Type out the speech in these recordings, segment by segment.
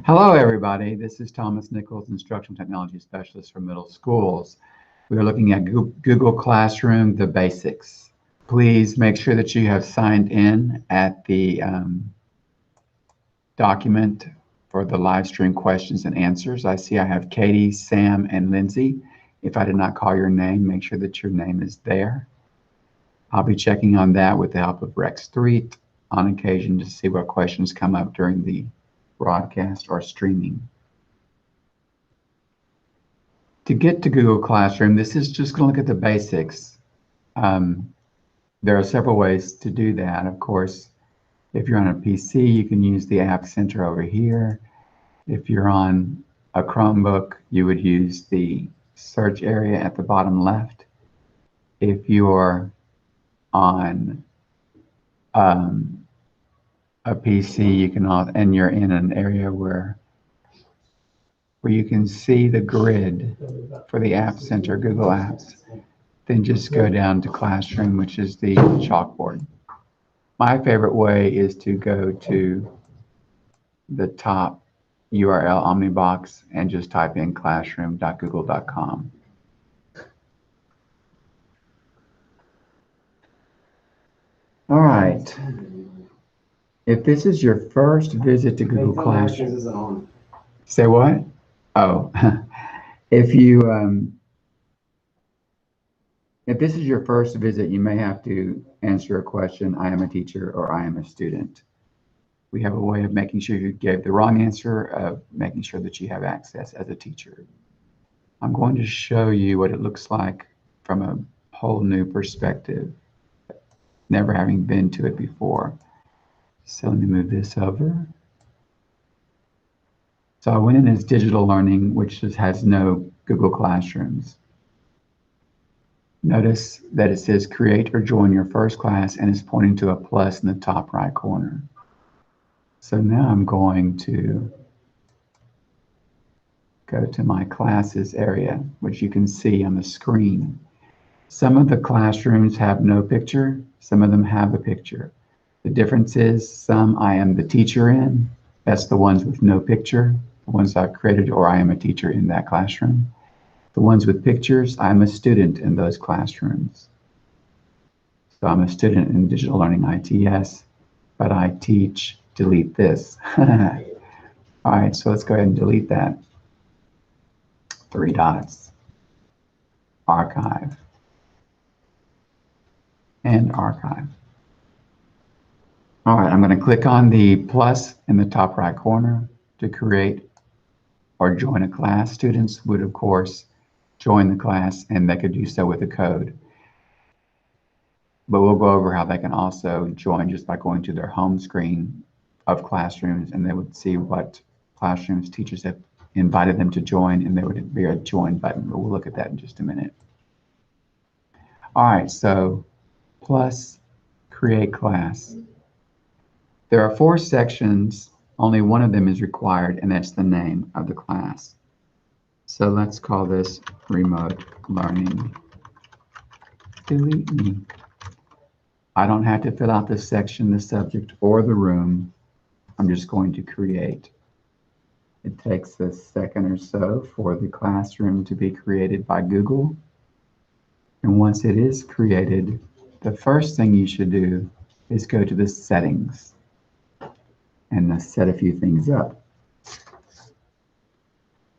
Hello, everybody. This is Thomas Nichols, Instructional Technology Specialist for Middle Schools. We are looking at Google Classroom, the basics. Please make sure that you have signed in at the document for the live stream questions and answers. I see I have Katie, Sam, and Lindsay. If I did not call your name, make sure that your name is there. I'll be checking on that with the help of Rex Street on occasion to see what questions come up during the broadcast or streaming. To get to Google Classroom, this is just going to look at the basics. There are several ways to do that. Of course, if you're on a PC, you can use the App Center over here. If you're on a Chromebook, you would use the search area at the bottom left. If you're on a PC, you can, and you're in an area where you can see the grid for the App Center, Google Apps, then just go down to Classroom, which is the chalkboard. My favorite way is to go to the top URL Omnibox and just type in classroom.google.com. All right. If this is your first visit to Google Classroom, say what? Oh, if this is your first visit, you may have to answer a question, I am a teacher or I am a student. We have a way of making sure you gave the wrong answer, of making sure that you have access as a teacher. I'm going to show you what it looks like from a whole new perspective, never having been to it before. So let me move this over. So I went in as digital learning, which just has no Google Classrooms. Notice that it says create or join your first class and is pointing to a plus in the top right corner. So now I'm going to go to my classes area, which you can see on the screen. Some of the classrooms have no picture, some of them have a picture. The difference is some I am the teacher in, that's the ones with no picture, the ones I've created, or I am a teacher in that classroom. The ones with pictures, I'm a student in those classrooms. So I'm a student in digital learning ITS, but I teach, delete this. All right, so let's go ahead and delete that. 3 dots, archive, and archive. All right, I'm going to click on the plus in the top right corner to create or join a class. Students would, of course, join the class, and they could do so with a code. But we'll go over how they can also join just by going to their home screen of Classrooms, and they would see what Classrooms teachers have invited them to join, and there would be a join button, but we'll look at that in just a minute. All right, so plus create class. There are 4 sections, only one of them is required, and that's the name of the class. So let's call this remote learning. Delete me. I don't have to fill out the section, the subject, or the room. I'm just going to create. It takes a second or so for the classroom to be created by Google. And once it is created, the first thing you should do is go to the settings and set a few things up.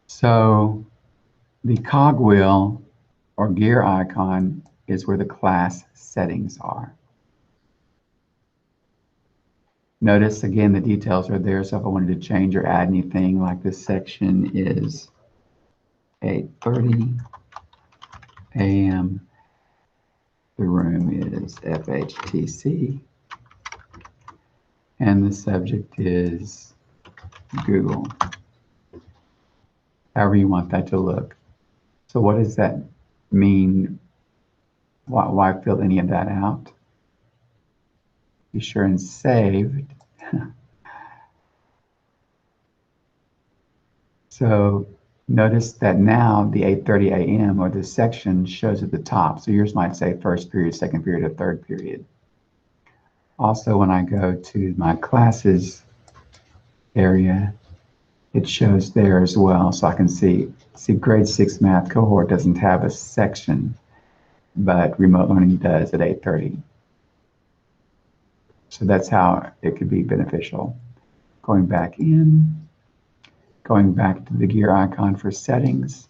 So the cogwheel or gear icon is where the class settings are. Notice again the details are there, so if I wanted to change or add anything, like this section is 8:30 a.m. The room is FHTC, and the subject is Google. However you want that to look. So what does that mean? Why fill any of that out? Be sure and saved. So notice that now the 8:30 a.m. or the section shows at the top. So yours might say first period, second period, or third period. Also, when I go to my classes area, it shows there as well. So I can see grade 6 math cohort doesn't have a section, but remote learning does at 8:30. So that's how it could be beneficial. Going back to the gear icon for settings.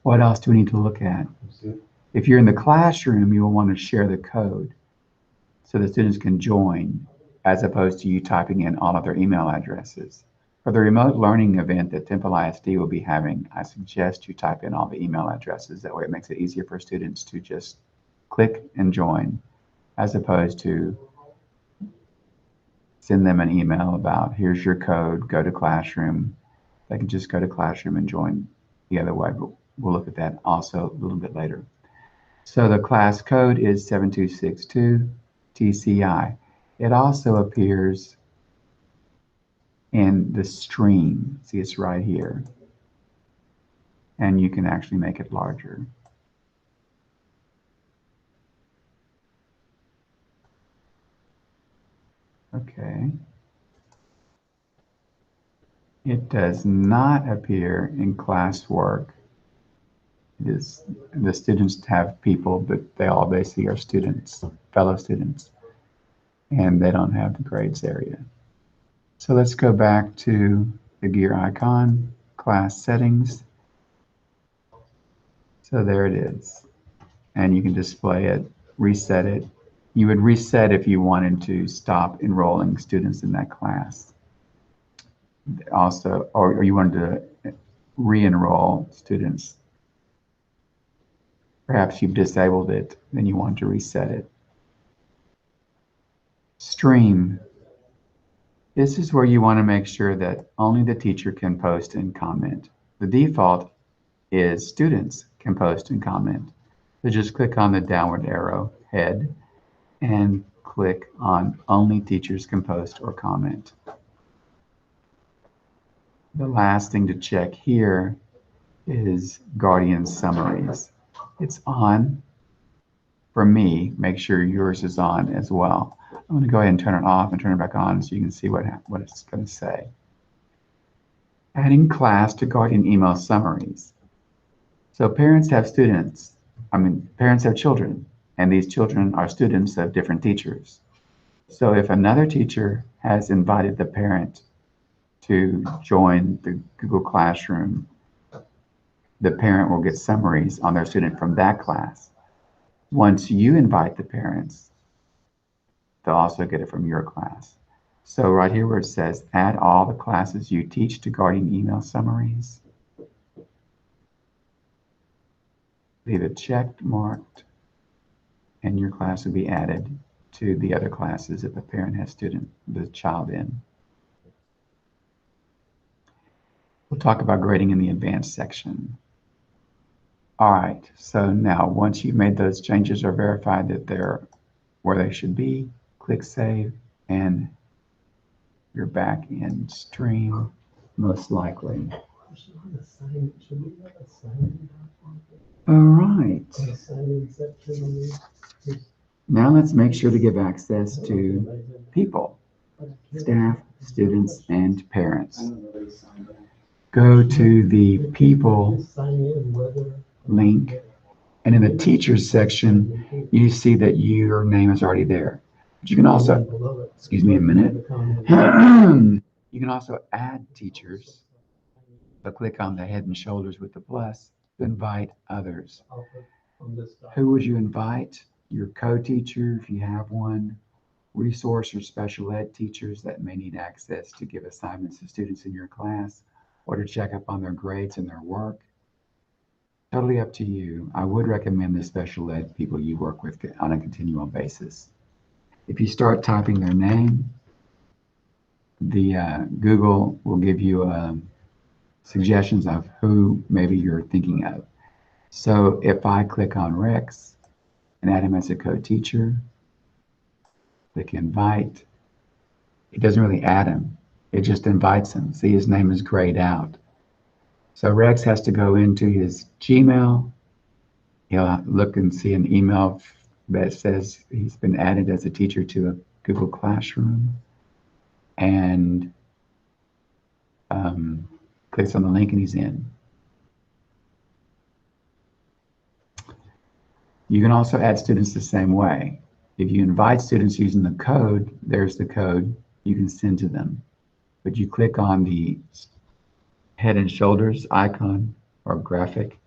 What else do we need to look at? If you're in the classroom, you will want to share the code so the students can join, as opposed to you typing in all of their email addresses. For the remote learning event that Temple ISD will be having, I suggest you type in all the email addresses. That way it makes it easier for students to just click and join, as opposed to send them an email about, here's your code, go to Classroom. They can just go to Classroom and join the other way, but we'll look at that also a little bit later. So the class code is 7262 TCI. It also appears in the stream. See, it's right here. And you can actually make it larger. Okay. It does not appear in Classwork. It is, the students have people, but they all basically are students, fellow students, and they don't have the grades area. So let's go back to the gear icon, class settings. So there it is. And you can display it, reset it. You would reset if you wanted to stop enrolling students in that class. Also, or you wanted to re-enroll students. Perhaps you've disabled it, then you want to reset it. Stream. This is where you want to make sure that only the teacher can post and comment. The default is students can post and comment. So just click on the downward arrow head and click on only teachers can post or comment. The last thing to check here is Guardian summaries. It's on. For me, make sure yours is on as well. I'm going to go ahead and turn it off and turn it back on so you can see what it's going to say. Adding class to Guardian email summaries. So parents have children, and these children are students of different teachers. So if another teacher has invited the parent to join the Google Classroom, the parent will get summaries on their student from that class. Once you invite the parents, they'll also get it from your class. So right here where it says, add all the classes you teach to Guardian email summaries, leave it checked, marked, and your class will be added to the other classes if a parent has the child in. We'll talk about grading in the advanced section. All right, so now once you've made those changes or verified that they're where they should be, click Save, and you're back in Stream, most likely. All right. Now let's make sure to give access to people, staff, students, and parents. Go to the People link, and in the Teachers section, you see that your name is already there. But you can also, excuse me a minute, you can also add teachers. So click on the head and shoulders with the plus to invite others. Who would you invite? Your co-teacher, if you have one, resource or special ed teachers that may need access to give assignments to students in your class or to check up on their grades and their work. Totally up to you. I would recommend the special ed people you work with on a continual basis. If you start typing their name, the Google will give you suggestions of who maybe you're thinking of. So if I click on Rex and add him as a co-teacher, click invite, it doesn't really add him. It just invites him. See, his name is grayed out. So Rex has to go into his Gmail. He'll look and see an email that says he's been added as a teacher to a Google Classroom. And Clicks on the link and he's in. You can also add students the same way. If you invite students using the code, there's the code you can send to them. But you click on the head and shoulders icon or graphic,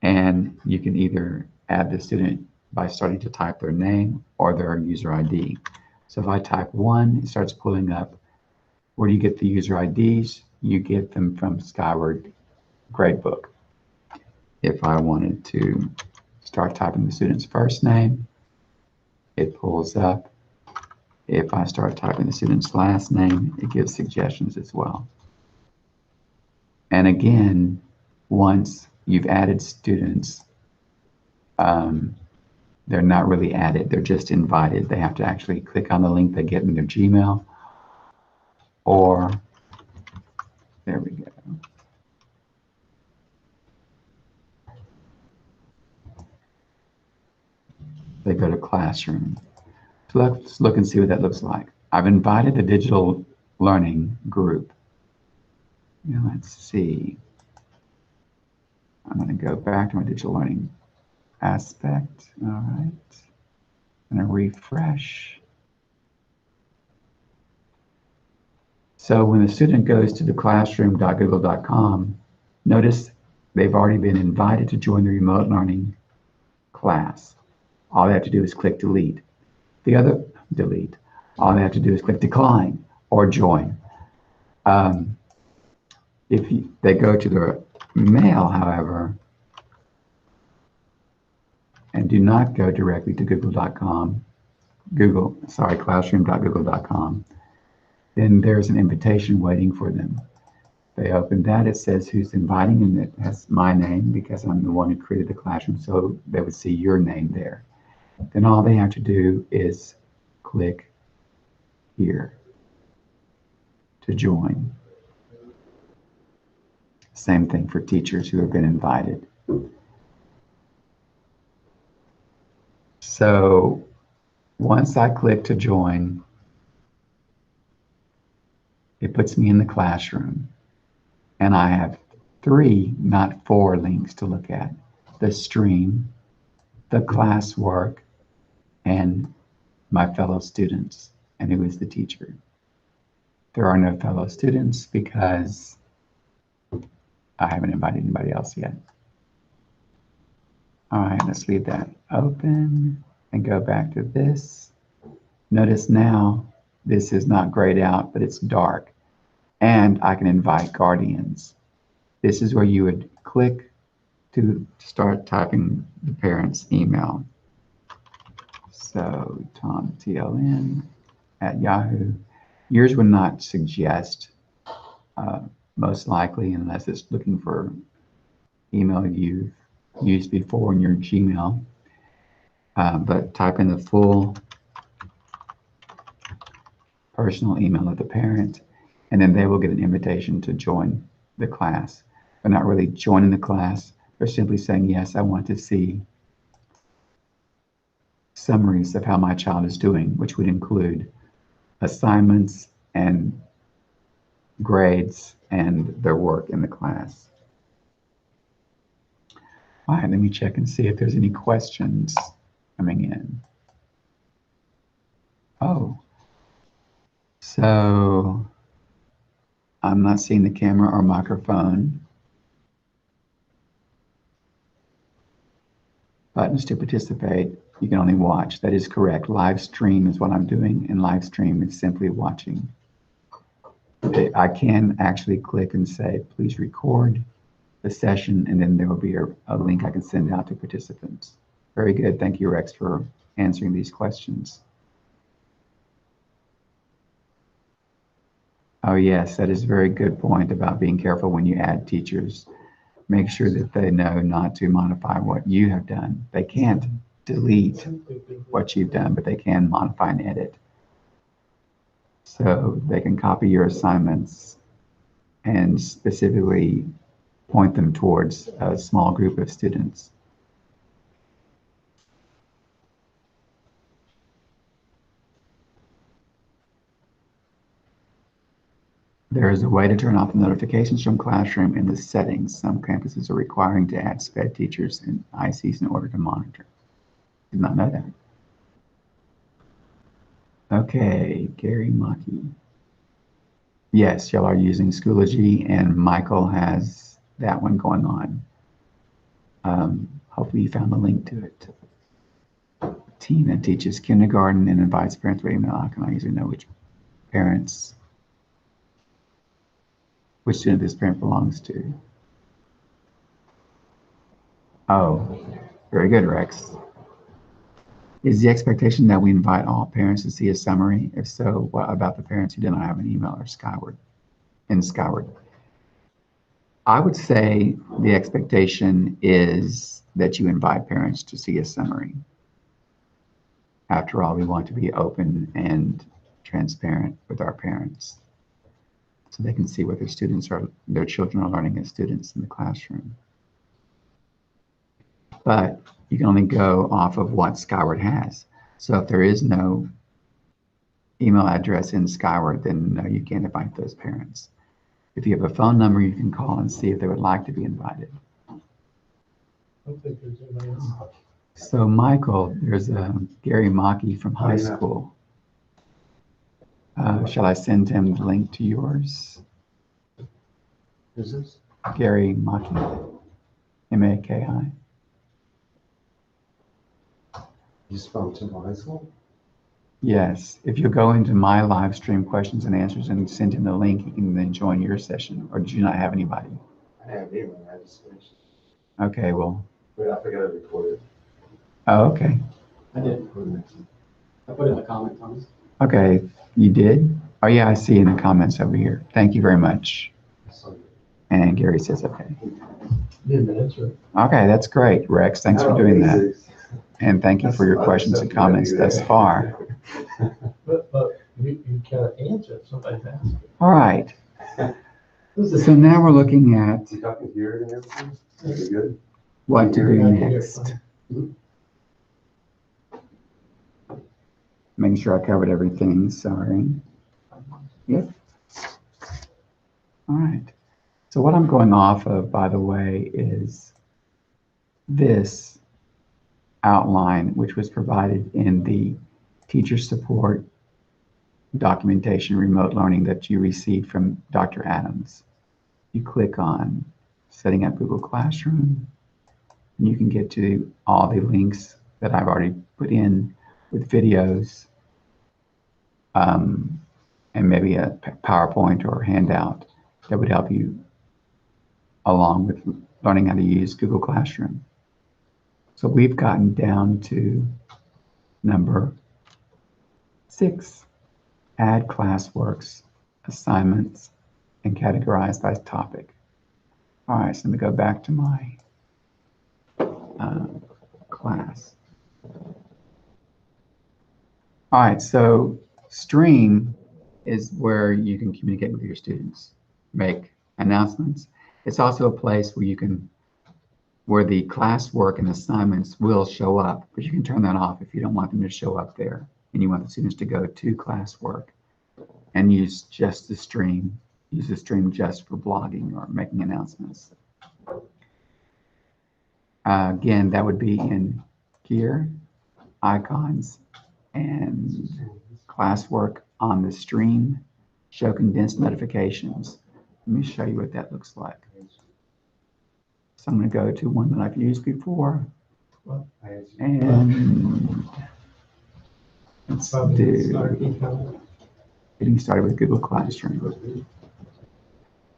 and you can either add the student by starting to type their name or their user ID. So if I type 1, it starts pulling up. Where do you get the user IDs? You get them from Skyward Gradebook. If I wanted to start typing the student's first name, it pulls up. If I start typing the student's last name, it gives suggestions as well. And again, once you've added students, they're not really added, they're just invited. They have to actually click on the link they get in their Gmail, or there we go. They go to Classroom. So let's look and see what that looks like. I've invited the digital learning group. Now let's see. I'm going to go back to my digital learning aspect. All right. I'm going to refresh. So when the student goes to the classroom.google.com, notice they've already been invited to join the remote learning class. All they have to do is click delete. Delete. All they have to do is click decline or join. If they go to their mail, however, and do not go directly to google.com, classroom.google.com, then there's an invitation waiting for them. They open that, it says who's inviting, and it has my name because I'm the one who created the classroom, so they would see your name there. Then all they have to do is click here to join. Same thing for teachers who have been invited. So once I click to join, it puts me in the classroom, and I have 3, not 4 links to look at: the stream, the classwork, and my fellow students, and who is the teacher. There are no fellow students because I haven't invited anybody else yet. All right, let's leave that open and go back to this. Notice now this is not grayed out, but it's dark, and I can invite guardians. This is where you would click to start typing the parent's email. So tomtln@yahoo. Yours would not suggest, most likely, unless it's looking for email you've used before in your Gmail. But type in the full personal email of the parent, and then they will get an invitation to join the class. They're not really joining the class. They're simply saying, yes, I want to see summaries of how my child is doing, which would include assignments and grades and their work in the class. All right, let me check and see if there's any questions coming in. Oh, so I'm not seeing the camera or microphone. Buttons to participate, you can only watch. That is correct. Live stream is what I'm doing, and live stream is simply watching. I can actually click and say, please record the session, and then there will be a link I can send out to participants. Very good. Thank you, Rex, for answering these questions. Oh, yes, that is a very good point about being careful when you add teachers. Make sure that they know not to modify what you have done. They can't delete what you've done, but they can modify and edit. So they can copy your assignments and specifically point them towards a small group of students. There is a way to turn off the notifications from Classroom in the settings. Some campuses are requiring to add SPED teachers and ICs in order to monitor. Did not know that. Okay, Gary Maki. Yes, y'all are using Schoology, and Michael has that one going on. Hopefully you found the link to it. Tina teaches kindergarten and invites parents by email. I can usually know which student this parent belongs to. Oh, very good, Rex. Is the expectation that we invite all parents to see a summary? If so, what about the parents who do not have an email or Skyward? I would say the expectation is that you invite parents to see a summary. After all, we want to be open and transparent with our parents so they can see what their children are learning as students in the classroom. But you can only go off of what Skyward has. So if there is no email address in Skyward, then no, you can't invite those parents. If you have a phone number, you can call and see if they would like to be invited. I don't think there's anybody else. So Michael, there's a Gary Maki from high school. Shall I send him the link to yours? Who's this? Gary Maki, M-A-K-I. He's from Temple High School? Yes, if you go into my live stream questions and answers and send him the link, he can then join your session. Or do you not have anybody? I have anyone. I just finished. Okay, well. Wait, I forgot to record it. Oh, okay. I did record it. I put it in the comment, Thomas. Okay, you did? Oh yeah, I see in the comments over here. Thank you very much. And Gary says, okay. Minutes, right? Okay, that's great, Rex. Thanks for doing that. And thank you for your questions and comments thus far. But you can't answer if somebody's asking. All right. So now we're looking at You talking here and everything? Is it good? what to do next. Making sure I covered everything, sorry. Yep. All right. So what I'm going off of, by the way, is this outline, which was provided in the teacher support documentation remote learning that you received from Dr. Adams. You click on setting up Google Classroom, and you can get to all the links that I've already put in with videos, and maybe a PowerPoint or handout that would help you along with learning how to use Google Classroom. So we've gotten down to number 6, add classworks, assignments, and categorize by topic. All right, so let me go back to my class. All right, so Stream is where you can communicate with your students, make announcements. It's also a place where the classwork and assignments will show up, but you can turn that off if you don't want them to show up there and you want the students to go to classwork and use just the stream. Use the stream just for blogging or making announcements. Again, that would be in gear, icons, and classwork on the stream. Show condensed notifications. Let me show you what that looks like. So I'm going to go to one that I've used before. And let's do getting started with Google Classroom.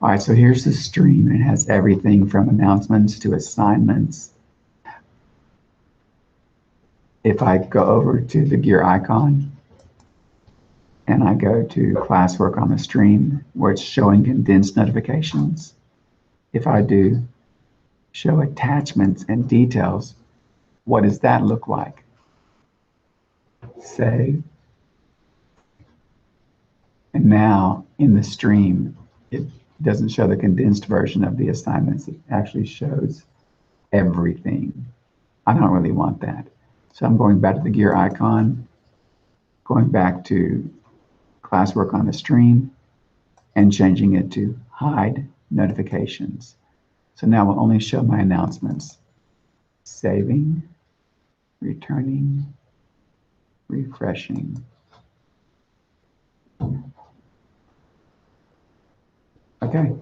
All right, so here's the stream. It has everything from announcements to assignments. If I go over to the gear icon and I go to classwork on the stream where it's showing condensed notifications, if I do show attachments and details, what does that look like? Save. And now in the stream, it doesn't show the condensed version of the assignments. It actually shows everything. I don't really want that. So I'm going back to the gear icon, going back to classwork on the stream, and changing it to hide notifications. So now we'll only show my announcements. Saving, returning, refreshing. Okay.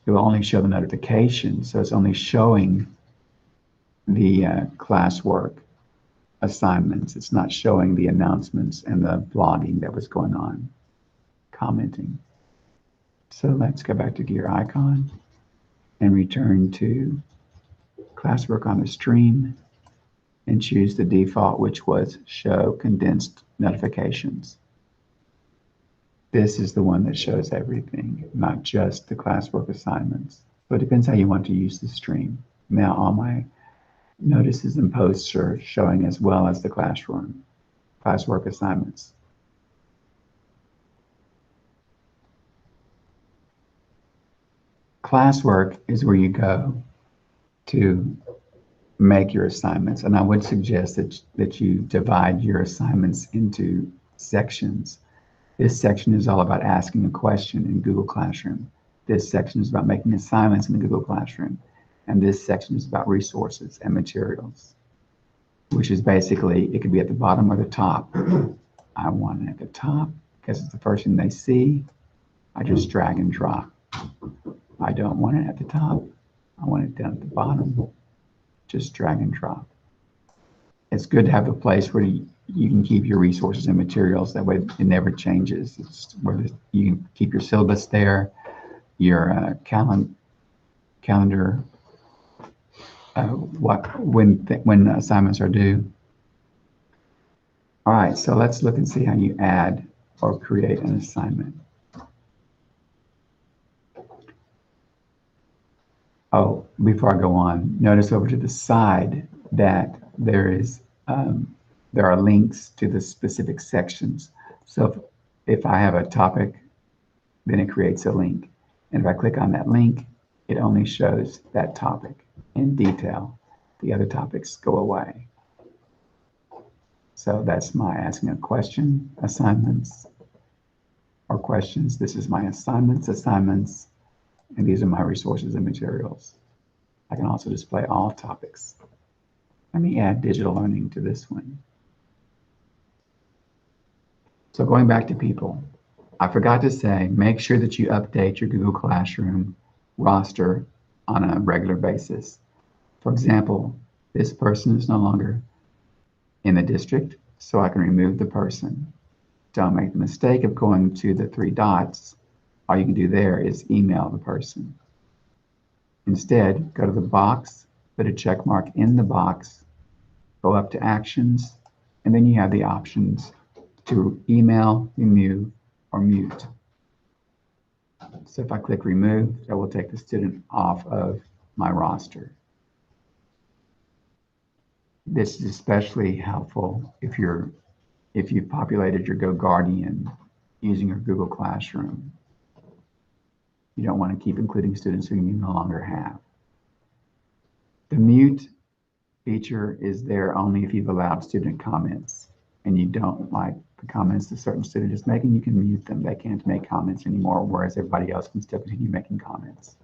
It will only show the notifications, so it's only showing the classwork assignments. It's not showing the announcements and the blogging that was going on, commenting. So let's go back to gear icon and return to classwork on the stream and choose the default, which was show condensed notifications. This is the one that shows everything, not just the classwork assignments. So it depends how you want to use the stream. Now all my notices and posts are showing as well as the classwork assignments. Classwork is where you go to make your assignments, and I would suggest that you divide your assignments into sections. This section is all about asking a question in Google Classroom. This section is about making assignments in the Google Classroom. And this section is about resources and materials, which is basically, it could be at the bottom or the top. I want it at the top because it's the first thing they see. I just drag and drop. I don't want it at the top. I want it down at the bottom. Just drag and drop. It's good to have a place where you can keep your resources and materials. That way it never changes. It's where you can keep your syllabus there, your calendar, when assignments are due. All right, so let's look and see how you add or create an assignment. Oh, before I go on, notice over to the side that there are links to the specific sections. So if I have a topic, then it creates a link. And if I click on that link, it only shows that topic in detail. The other topics go away. So that's my asking a question, assignments, or questions. This is my assignments, and these are my resources and materials. I can also display all topics. Let me add digital learning to this one. So going back to people, I forgot to say, make sure that you update your Google Classroom roster on a regular basis. For example, this person is no longer in the district, so I can remove the person. Don't make the mistake of going to the 3 dots. All you can do there is email the person. Instead, go to the box, put a check mark in the box, go up to actions, and then you have the options to email, remove, or mute. So if I click remove, that will take the student off of my roster. This is especially helpful if you've populated your GoGuardian using your Google Classroom. You don't want to keep including students who you no longer have. The mute feature is there only if you've allowed student comments and you don't like the comments the certain student is making. You can mute them. They can't make comments anymore, whereas everybody else can still continue making comments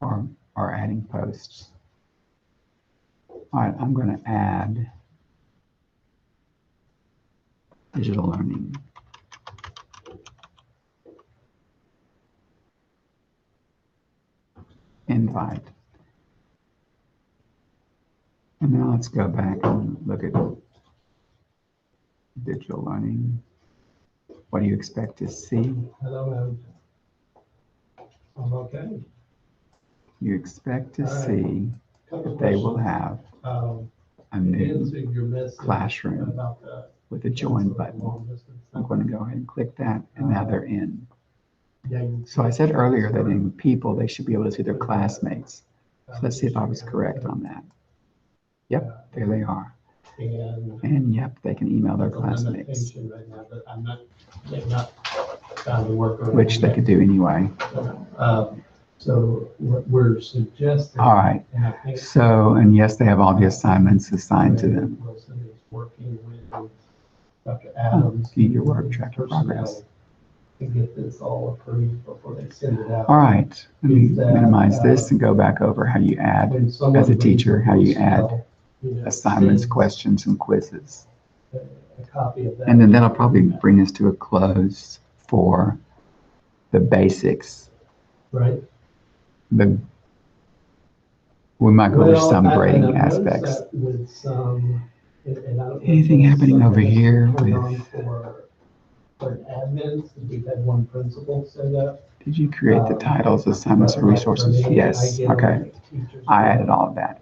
or adding posts. All right, I'm going to add digital learning. Invite. And now let's go back and look at digital learning. What do you expect to see? Hello, I'm okay. You expect to see that they will have a new classroom with a join button. I'm going to go ahead and click that, and now they're in. So I said earlier that in people, they should be able to see their classmates. So let's see if I was correct on that. Yep, there they are. And yep, they can email their classmates, which they could do anyway. So what we're suggesting. All right. So, and yes, they have all the assignments assigned to them. Dr. Adams. Do your work, track your progress. To get this all approved before they send it out. All right, let me Is that, minimize this and go back over how you add, when someone as a teacher, leaves how you voicemail, add assignments, sends questions, and quizzes. a copy of that. And then that'll probably bring us to a close for the basics. Right. We might go over some I've grading noticed aspects. that with some, and I don't know Anything if happening something over that's here turned with- on for admins, we've had one principal set up. Did you create the titles, assignments, or But like resources? for me, Yes, I get okay. on teachers' I added all of that.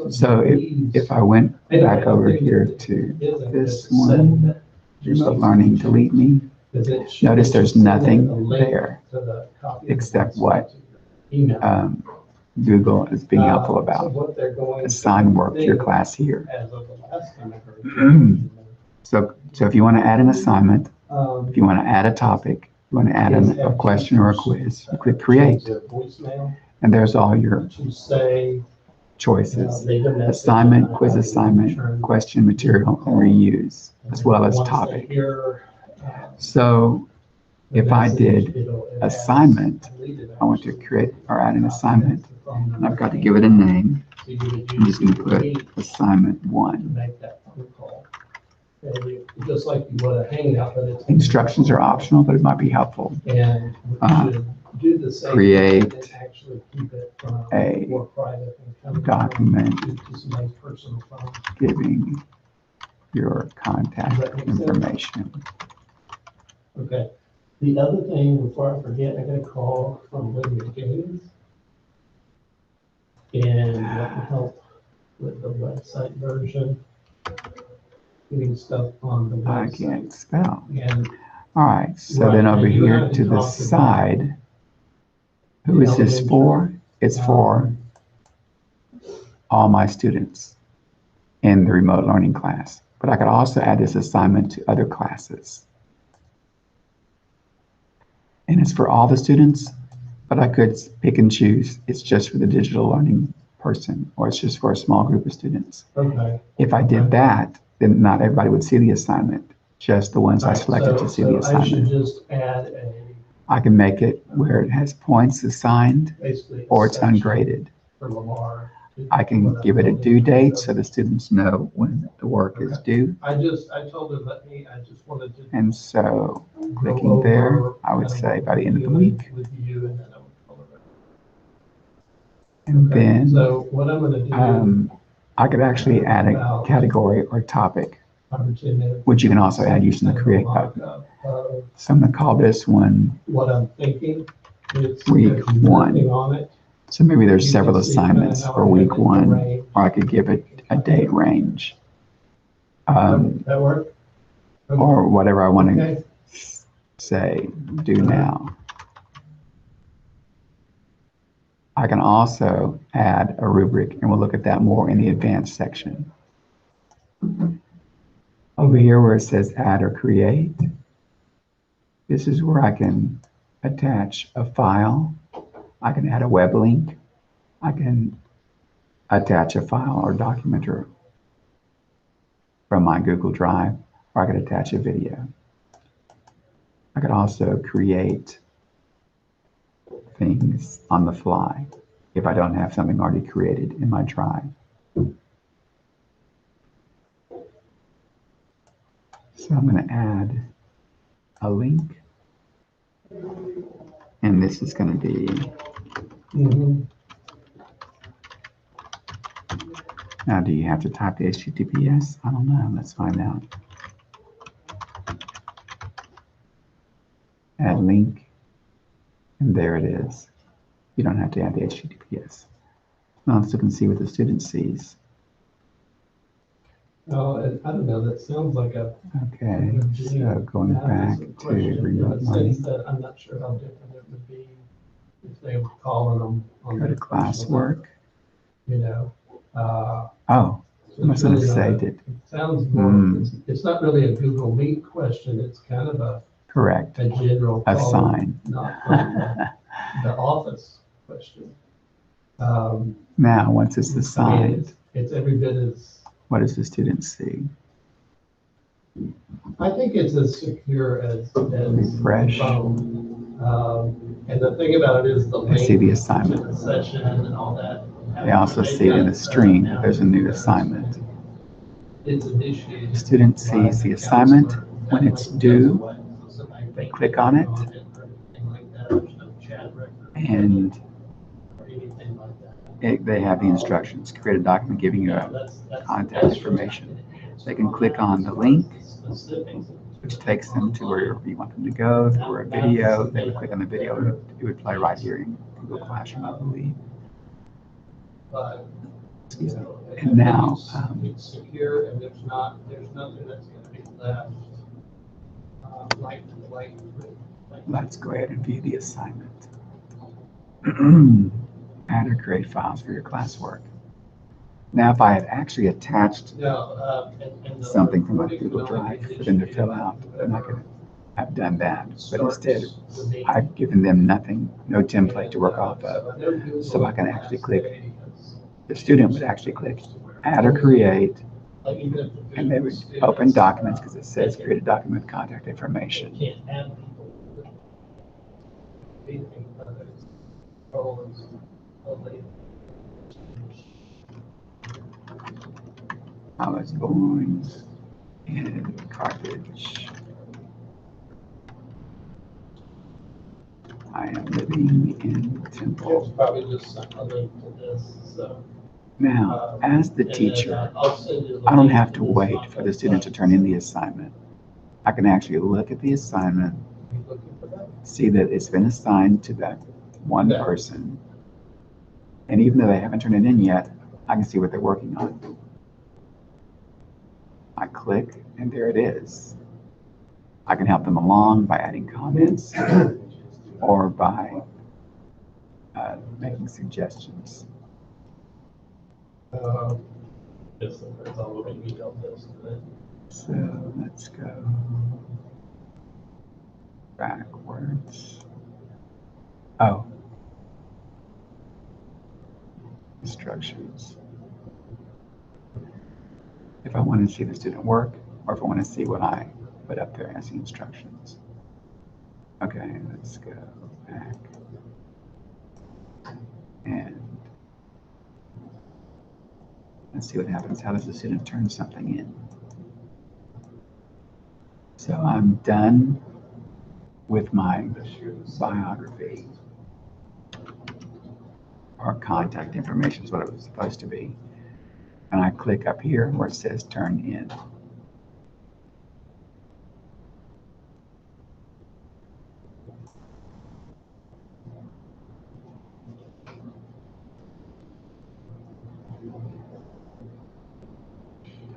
So these- if I went anyway, back the over thing here that to isn't this just saying one, that just remote needs learning, to delete me, is it notice should there's send nothing a link there to the copy of the except document what to your email. Google is being helpful So about. what they're going Assign to work to your think, class here. as of the last time I heard. So if you want to add an assignment, Um, if you want to add a topic, you want to add a question or a quiz, you click create, their voicemail and there's all your to say, choices. leave a message Assignment, and quiz I will assignment, return question, material, and reuse, as well as once they topic. hear, So the if I message, did it has assignment, deleted I want to actually. create or add an assignment, The phone and I've got to number give it a name. so you would I'm just going to use put assignment to 1. make that phone call. And just like you would a hangout, but it's. Instructions are optional, but it might be helpful. And we should do the same. Create and actually keep it from a more private and coming document to somebody's personal phone. giving your Does contact that make sense? information. Okay. The other thing, before I forget, I got a call from Lydia Gaines. And want to help with the website version. Getting stuff on the I website. can't spell. And All right, so Right, then over and you and I here had to the talked about side, who is this for? It's for all my students in the remote learning class. But I could also add this assignment to other classes. And it's for all the students, but I could pick and choose. It's just for the digital learning person, or it's just for a small group of students. Okay. If I did that, then not everybody would see the assignment, just the ones I selected to see the I should assignment. just add a, I can make it where it has points assigned, basically. or it's ungraded. For Lamar. I can give it a due date so the students know when the work is due. I told her, I just wanted to. And so go clicking there, over I would kind of say what by the we're end of the doing week. With you, and then I would color it. And Okay, then so what I'm gonna do. I could actually add a category or topic, which you can also add using the create button. So I'm going to call this one What I'm thinking. week there's 1. nothing on it. So maybe there's You several can see kinda assignments how for I have week it 1, arranged. or I could give it a date range, That work? Okay. or whatever I want to Okay. say, do now. I can also add a rubric, and we'll look at that more in the advanced section. Over here where it says add or create, this is where I can attach a file. I can add a web link. I can attach a file or document from my Google Drive, or I could attach a video. I could also create things on the fly if I don't have something already created in my Drive. So I'm going to add a link, and this is going to be Now, do you have to type the HTTPS? I don't know. Let's find out. Add link, and there it is. You don't have to add the HTTPS. Now, so you can see what the student sees. Oh, I don't know, that sounds like a. Okay, so going back to remote learning. I'm not sure how different it would be if they were calling them on Go to their personal number, Classwork. you know. Oh, So I must have saved it. It sounds more, it's not really a Google Meet question, it's kind of Correct. a general. call, Assign. Not from the office question. Now, once it's assigned, It's every bit as. what does the student see? I think it's as secure as Refresh. phone. And the thing about it is the I see link the to assignment. the session and all that. They also see it in the stream that there's a new assignment. It's initiated. The student sees the assignment. When it's due, they click on it, and they have the instructions. Create a document giving you contact information. They can click on the link, which takes them to wherever you want them to go, or a video. They would click on the video, and it would play right here in Google Classroom, I believe. Excuse me. And now, it's secure, and there's nothing that's going to be left. Let's go ahead and view the assignment. Add or create files for your classwork. Now, if I had actually attached something from my Google Drive for them to fill out, then I could have done that. But instead, I've given them nothing, no template to work off of. So I can actually click, the student would actually click add or create, and they would open documents because it says create a document with contact information. I was born in Carthage. I am living in Temple. There's probably just a link to this, so. Now, as the teacher, I don't have to wait for the student to turn in the assignment. I can actually look at the assignment, see that it's been assigned to that one person, and even though they haven't turned it in yet, I can see what they're working on. I click, and there it is. I can help them along by adding comments or by making suggestions. It's all over the detailed list. So let's go backwards. Oh, instructions. If I want to see the student work, or if I want to see what I put up there as the instructions. Okay, let's go back. And let's see what happens. How does the student turn something in? So I'm done with my biography, or contact information is what it was supposed to be. And I click up here where it says turn in.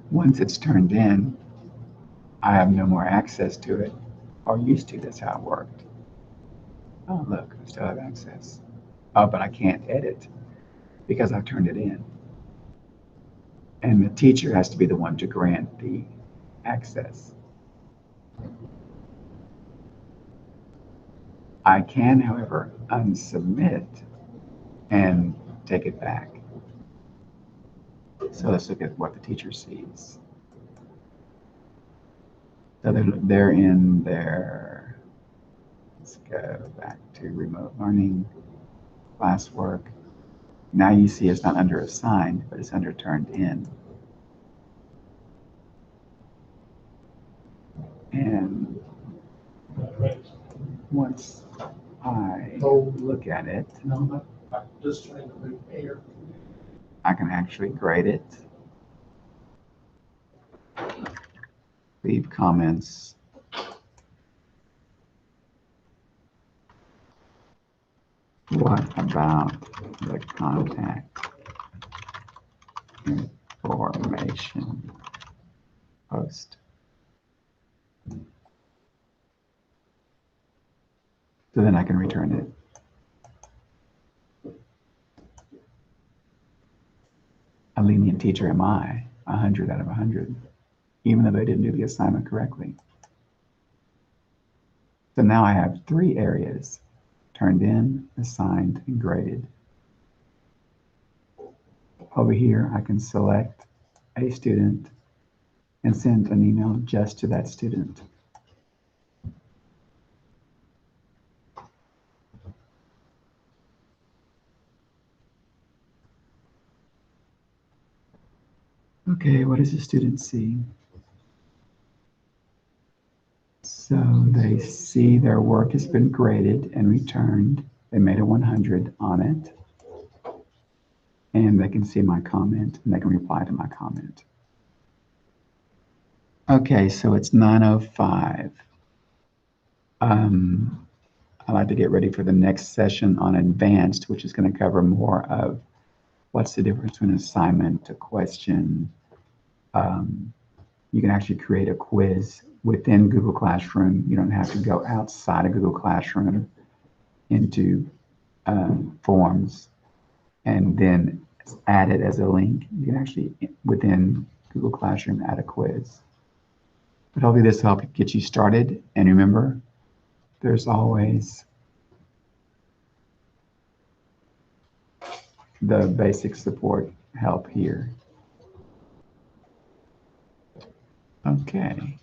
Once it's turned in, I have no more access to it, or used to. That's how it worked. Oh, look, I still have access. Oh, but I can't edit because I've turned it in. And the teacher has to be the one to grant the access. I can, however, unsubmit and take it back. So let's look at what the teacher sees. So they're in their, let's go back to remote learning, classwork. Now you see it's not under assigned, but it's under turned in. And once I look at it, Just trying to move air. I can actually grade it, leave comments, what about the contact information post? So then I can return it. A lenient teacher am I, 100 out of 100, even though they didn't do the assignment correctly. So now I have 3 areas: turned in, assigned, and graded. Over here, I can select a student and send an email just to that student. Okay, what does the student see? So they see their work has been graded and returned. They made a 100 on it. And they can see my comment and they can reply to my comment. Okay, so it's 9:05. I like to get ready for the next session on advanced, which is going to cover more of what's the difference between assignment to question. You can actually create a quiz within Google Classroom. You don't have to go outside of Google Classroom into forms and then add it as a link. You can actually, within Google Classroom, add a quiz. But hopefully this will help get you started. And remember, there's always the basic support help here. Okay.